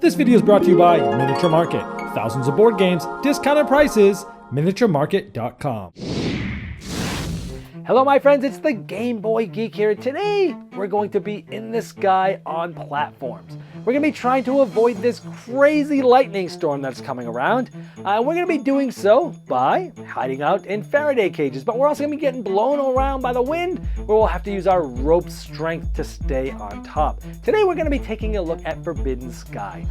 This video is brought to you by Miniature Market. Thousands of board games, discounted prices, miniaturemarket.com. Hello my friends, it's the Game Boy Geek here. Today we're going to be in the sky on platforms. We're going to be trying to avoid this crazy lightning storm that's coming around. We're going to be doing so by hiding out in Faraday cages, but we're also going to be getting blown around by the wind where we'll have to use our rope strength to stay on top. Today we're going to be taking a look at Forbidden Sky.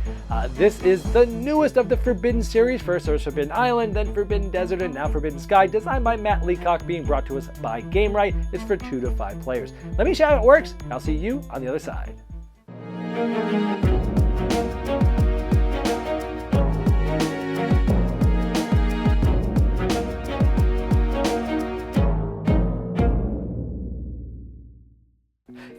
This is the newest of the Forbidden series. First there was Forbidden Island, then Forbidden Desert, and now Forbidden Sky, designed by Matt Leacock, being brought to us by Gamewright. It's for 2 to 5 players. Let me show you how it works. I'll see you on the other side.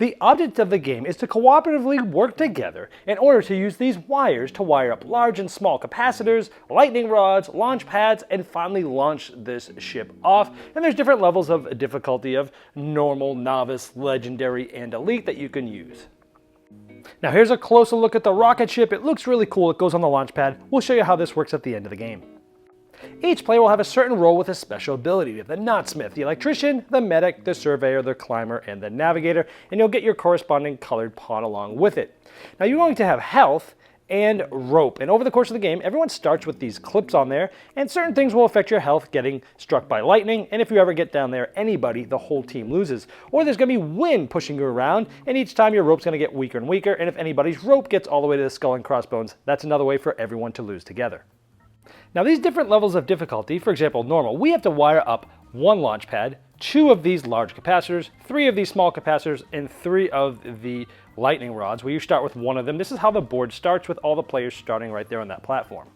The object of the game is to cooperatively work together in order to use these wires to wire up large and small capacitors, lightning rods, launch pads, and finally launch this ship off. And there's different levels of difficulty of normal, novice, legendary, and elite that you can use. Now here's a closer look at the rocket ship. It looks really cool. It goes on the launch pad. We'll show you how this works at the end of the game. Each player will have a certain role with a special ability. You have the knotsmith, the electrician, the medic, the surveyor, the climber, and the navigator, and you'll get your corresponding colored pawn along with it. Now you're going to have health and rope, and over the course of the game, everyone starts with these clips on there, and certain things will affect your health, getting struck by lightning, and if you ever get down there, anybody, the whole team loses. Or there's going to be wind pushing you around, and each time your rope's going to get weaker and weaker, and if anybody's rope gets all the way to the skull and crossbones, that's another way for everyone to lose together. Now these different levels of difficulty, for example normal, we have to wire up 1 launch pad, 2 of these large capacitors, 3 of these small capacitors, and 3 of the lightning rods, where you start with 1 of them. This is how the board starts, with all the players starting right there on that platform.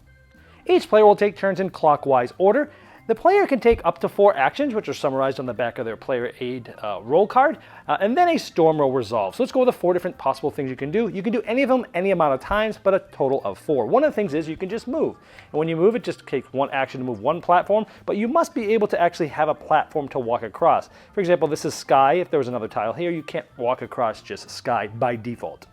Each player will take turns in clockwise order. The player can take up to 4 actions, which are summarized on the back of their player aid roll card, and then a storm will resolve. So let's go with the 4 different possible things you can do. You can do any of them any amount of times, but a total of 4. One of the things is you can just move. And when you move, it just takes 1 action to move 1 platform, but you must be able to actually have a platform to walk across. For example, this is sky. If there was another tile here, you can't walk across just sky by default.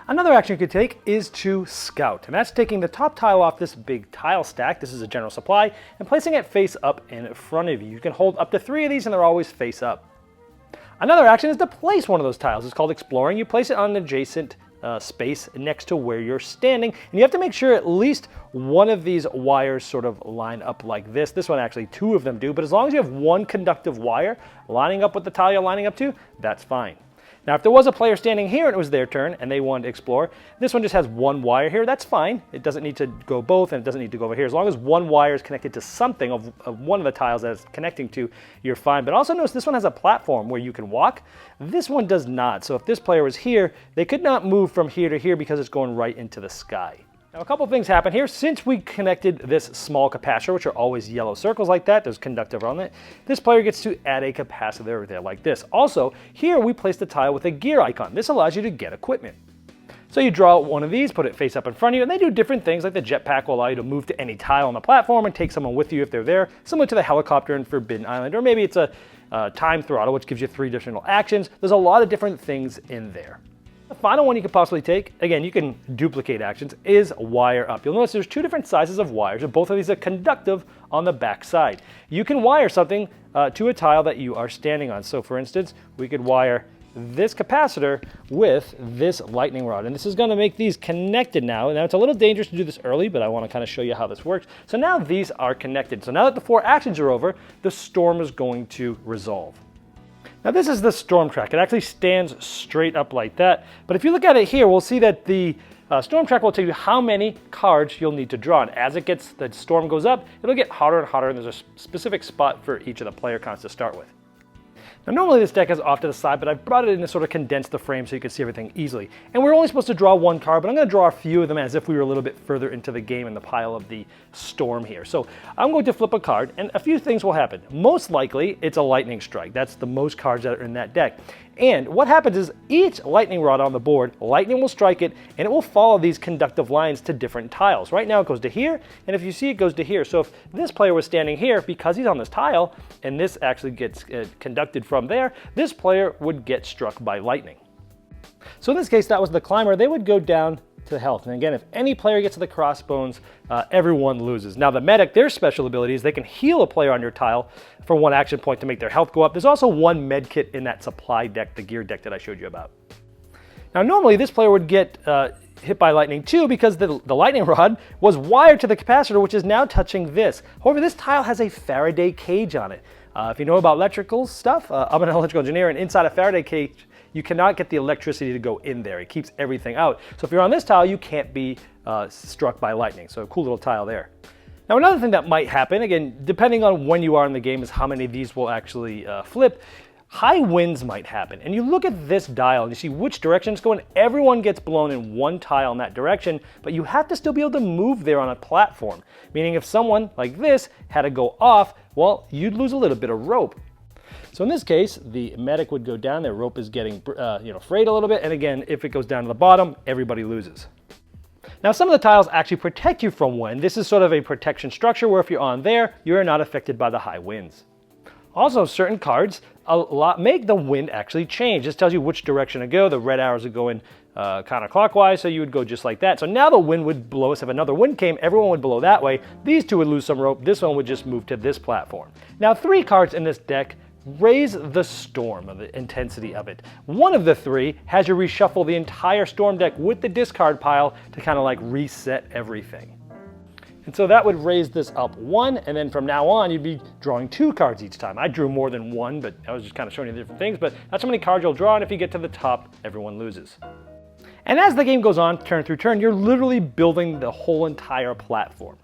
Another action you could take is to scout, and that's taking the top tile off this big tile stack, this is a general supply, and placing it face up in front of you. You can hold up to 3 of these and they're always face up. Another action is to place one of those tiles. It's called exploring. You place it on an adjacent space next to where you're standing, and you have to make sure at least one of these wires sort of line up like this. This one actually 2 of them do, but as long as you have 1 conductive wire lining up with the tile you're lining up to, that's fine. Now if there was a player standing here and it was their turn and they wanted to explore, this one just has 1 wire here, that's fine. It doesn't need to go both and it doesn't need to go over here. As long as 1 wire is connected to something of one of the tiles that it's connecting to, you're fine. But also notice this one has a platform where you can walk. This one does not. So if this player was here, they could not move from here to here because it's going right into the sky. Now a couple things happen here. Since we connected this small capacitor, which are always yellow circles like that, there's conductive on it, this player gets to add a capacitor there like this. Also, here we placed a tile with a gear icon. This allows you to get equipment. So you draw out one of these, put it face up in front of you, and they do different things, like the jetpack will allow you to move to any tile on the platform and take someone with you if they're there, similar to the helicopter in Forbidden Island, or maybe it's a time throttle, which gives you 3 additional actions. There's a lot of different things in there. The final one you could possibly take, again, you can duplicate actions, is wire up. You'll notice there's 2 different sizes of wires, and both of these are conductive on the back side. You can wire something to a tile that you are standing on. So for instance, we could wire this capacitor with this lightning rod, and this is going to make these connected now. Now it's a little dangerous to do this early, but I want to kind of show you how this works. So now these are connected. So now that the 4 actions are over, the storm is going to resolve. Now this is the storm track. It actually stands straight up like that. But if you look at it here, we'll see that the storm track will tell you how many cards you'll need to draw. And as the storm goes up, it'll get hotter and hotter, and there's a specific spot for each of the player cards to start with. Now normally this deck is off to the side, but I've brought it in to sort of condense the frame so you can see everything easily. And we're only supposed to draw 1 card, but I'm going to draw a few of them as if we were a little bit further into the game in the pile of the storm here. So I'm going to flip a card, and a few things will happen. Most likely, it's a lightning strike. That's the most cards that are in that deck. And what happens is each lightning rod on the board, lightning will strike it, and it will follow these conductive lines to different tiles. Right now it goes to here, and if you see it goes to here. So if this player was standing here, because he's on this tile, and this actually gets conducted from there, this player would get struck by lightning. So in this case, that was the climber. They would go down to health. And again, if any player gets to the crossbones, everyone loses. Now the medic, their special ability is they can heal a player on your tile for 1 action point to make their health go up. There's also 1 med kit in that supply deck, the gear deck that I showed you about. Now normally this player would get hit by lightning too because the lightning rod was wired to the capacitor, which is now touching this. However, this tile has a Faraday cage on it. If you know about electrical stuff, I'm an electrical engineer, and inside a Faraday cage, you cannot get the electricity to go in there. It keeps everything out. So if you're on this tile, you can't be struck by lightning. So a cool little tile there. Now another thing that might happen, again, depending on when you are in the game, is how many of these will actually flip. High winds might happen, and you look at this dial and you see which direction it's going. Everyone gets blown in one tile in that direction, but you have to still be able to move there on a platform. Meaning if someone like this had to go off, well, you'd lose a little bit of rope. So in this case, the medic would go down, their rope is getting frayed a little bit, and again, if it goes down to the bottom, everybody loses. Now some of the tiles actually protect you from wind. This is sort of a protection structure where if you're on there, you're not affected by the high winds. Also, certain cards make the wind actually change. This tells you which direction to go. The red arrows are going counterclockwise, so you would go just like that. So now the wind would blow us. If another wind came, everyone would blow that way. These two would lose some rope. This one would just move to this platform. Now 3 cards in this deck raise the storm of the intensity of it. One of the 3 has you reshuffle the entire storm deck with the discard pile to kind of like reset everything. And so that would raise this up 1, and then from now on, you'd be drawing 2 cards each time. I drew more than 1, but I was just kind of showing you the different things, but that's how many cards you'll draw, and if you get to the top, everyone loses. And as the game goes on, turn through turn, you're literally building the whole entire platform.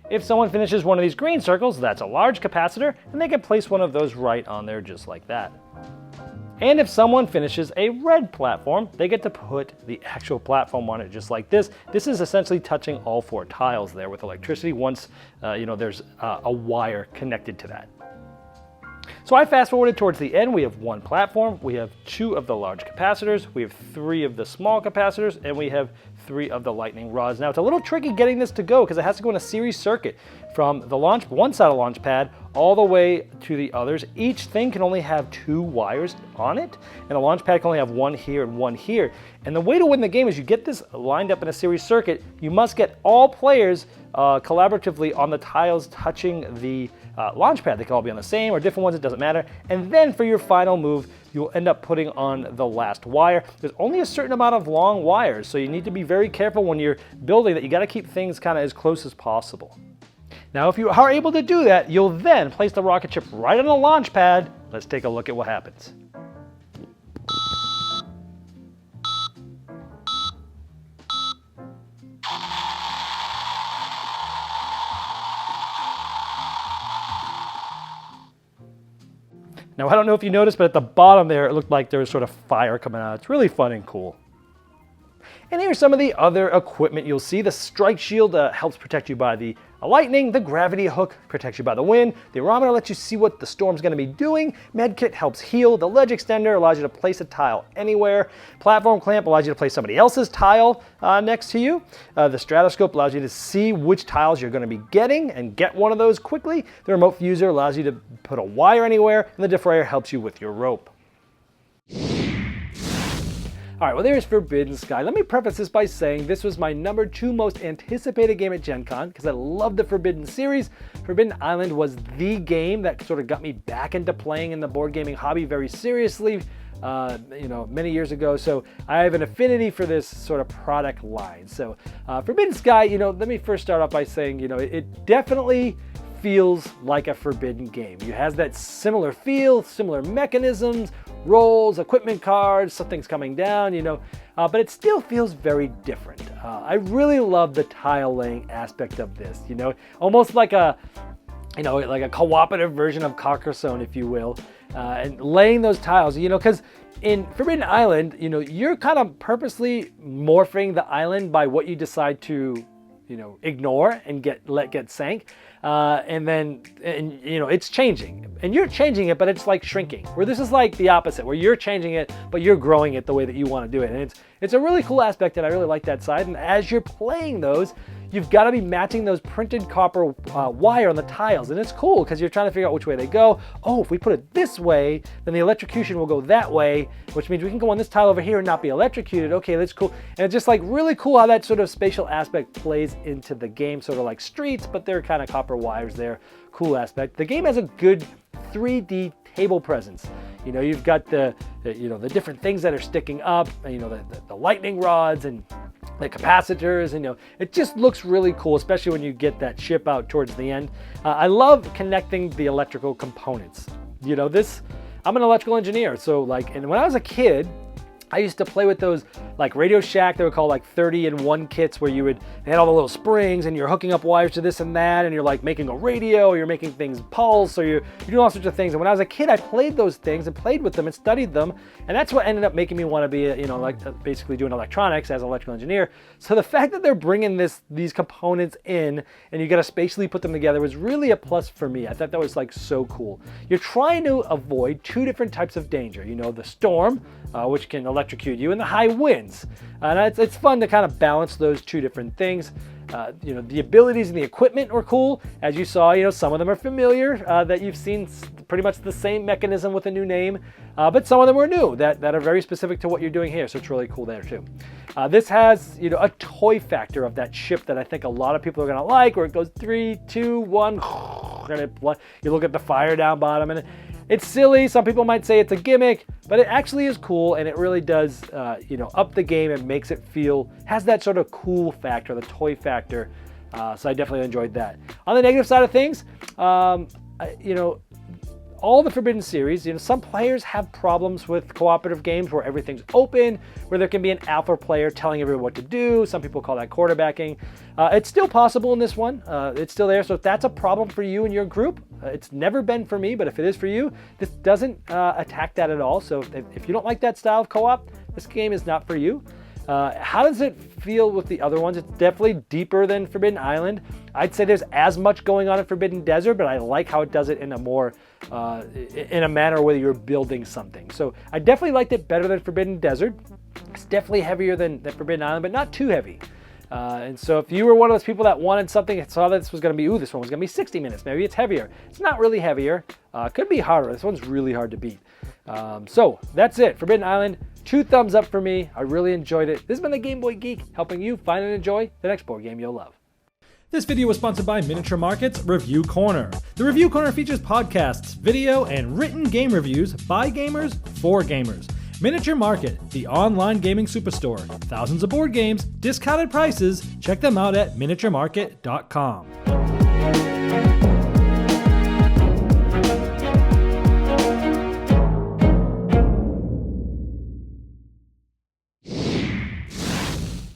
If someone finishes one of these green circles, that's a large capacitor, and they can place one of those right on there just like that. And if someone finishes a red platform, they get to put the actual platform on it just like this. This is essentially touching all 4 tiles there with electricity once there's a wire connected to that. So I fast forwarded towards the end. We have 1 platform, we have 2 of the large capacitors, we have 3 of the small capacitors, and we have 3 of the lightning rods. Now it's a little tricky getting this to go because it has to go in a series circuit from the one side of the launch pad all the way to the others. Each thing can only have 2 wires on it, and the launch pad can only have 1 here and 1 here. And the way to win the game is you get this lined up in a series circuit. You must get all players collaboratively on the tiles touching the launch pad. They can all be on the same or different ones, it doesn't matter. And then for your final move, you'll end up putting on the last wire. There's only a certain amount of long wires, so you need to be very careful when you're building that. You got to keep things kind of as close as possible. Now, if you are able to do that, you'll then place the rocket ship right on the launch pad. Let's take a look at what happens. Now, I don't know if you noticed, but at the bottom there, it looked like there was sort of fire coming out. It's really fun and cool. And here's some of the other equipment you'll see. The strike shield helps protect you by the lightning. The gravity hook protects you by the wind. The aerometer lets you see what the storm's going to be doing. Medkit helps heal. The ledge extender allows you to place a tile anywhere. Platform clamp allows you to place somebody else's tile next to you. The stratoscope allows you to see which tiles you're going to be getting and get one of those quickly. The remote fuser allows you to put a wire anywhere, and the defrayer helps you with your rope. All right, well, there's Forbidden Sky. Let me preface this by saying this was my number 2 most anticipated game at Gen Con because I love the Forbidden series. Forbidden Island was the game that sort of got me back into playing in the board gaming hobby very seriously, many years ago. So I have an affinity for this sort of product line. So Forbidden Sky, let me first start off by saying, it definitely feels like a Forbidden game. It has that similar feel, similar mechanisms, rolls, equipment cards, something's coming down, but it still feels very different. I really love the tile laying aspect of this, almost like a cooperative version of Carcassonne, if you will, and laying those tiles, because in Forbidden Island, you're kind of purposely morphing the island by what you decide to ignore and let get sank. It's changing and you're changing it, but it's like shrinking, where this is like the opposite, where you're changing it, but you're growing it the way that you want to do it. And it's a really cool aspect, and I really like that side. And as you're playing those, you've got to be matching those printed copper wire on the tiles. And it's cool because you're trying to figure out which way they go. Oh, if we put it this way, then the electrocution will go that way, which means we can go on this tile over here and not be electrocuted. Okay, that's cool. And it's just like really cool how that sort of spatial aspect plays into the game, sort of like Streets, but they're kind of copper wires there. Cool aspect. The game has a good 3D table presence. You know, you've got the different things that are sticking up, the lightning rods and the capacitors, and it just looks really cool, especially when you get that ship out towards the end. I love connecting the electrical components. I'm an electrical engineer, so and when I was a kid, I used to play with those like Radio Shack, they were called like 30-in-1 kits where they had all the little springs and you're hooking up wires to this and that and you're like making a radio or you're making things pulse or you're doing all sorts of things. And when I was a kid, I played those things and played with them and studied them. And that's what ended up making me want to be, basically doing electronics as an electrical engineer. So the fact that they're bringing these components in and you got to spatially put them together was really a plus for me. I thought that was like so cool. You're trying to avoid two different types of danger. The storm, which can electrocute you, and the high winds. And it's fun to kind of balance those two different things. The abilities and the equipment are cool. As you saw, some of them are familiar, that you've seen pretty much the same mechanism with a new name, but some of them are new that are very specific to what you're doing here, so it's really cool there too. This has, a toy factor of that ship that I think a lot of people are going to like, where it goes 3, 2, 1, and you look at the fire down bottom, and it's silly. Some people might say it's a gimmick, but it actually is cool, and it really does, up the game and makes it has that sort of cool factor, the toy factor. So I definitely enjoyed that. On the negative side of things, all the Forbidden series, some players have problems with cooperative games where everything's open, where there can be an alpha player telling everyone what to do. Some people call that quarterbacking. It's still possible in this one. It's still there. So if that's a problem for you and your group, it's never been for me, but if it is for you, this doesn't attack that at all. So if you don't like that style of co-op, this game is not for you. How does it feel with the other ones? It's definitely deeper than Forbidden Island. I'd say there's as much going on in Forbidden Desert, but I like how it does it in a more, in a manner where you're building something. So I definitely liked it better than Forbidden Desert. It's definitely heavier than Forbidden Island, but not too heavy. And so if you were one of those people that wanted something and saw that this was going to be, this one was going to be 60 minutes, maybe it's heavier. It's not really heavier. Could be harder. This one's really hard to beat. So that's it. Forbidden Island, 2 thumbs up for me. I really enjoyed it. This has been the Game Boy Geek, helping you find and enjoy the next board game you'll love. This video was sponsored by Miniature Market's Review Corner. The Review Corner features podcasts, video, and written game reviews by gamers for gamers. Miniature Market, the online gaming superstore. Thousands of board games, discounted prices. Check them out at miniaturemarket.com.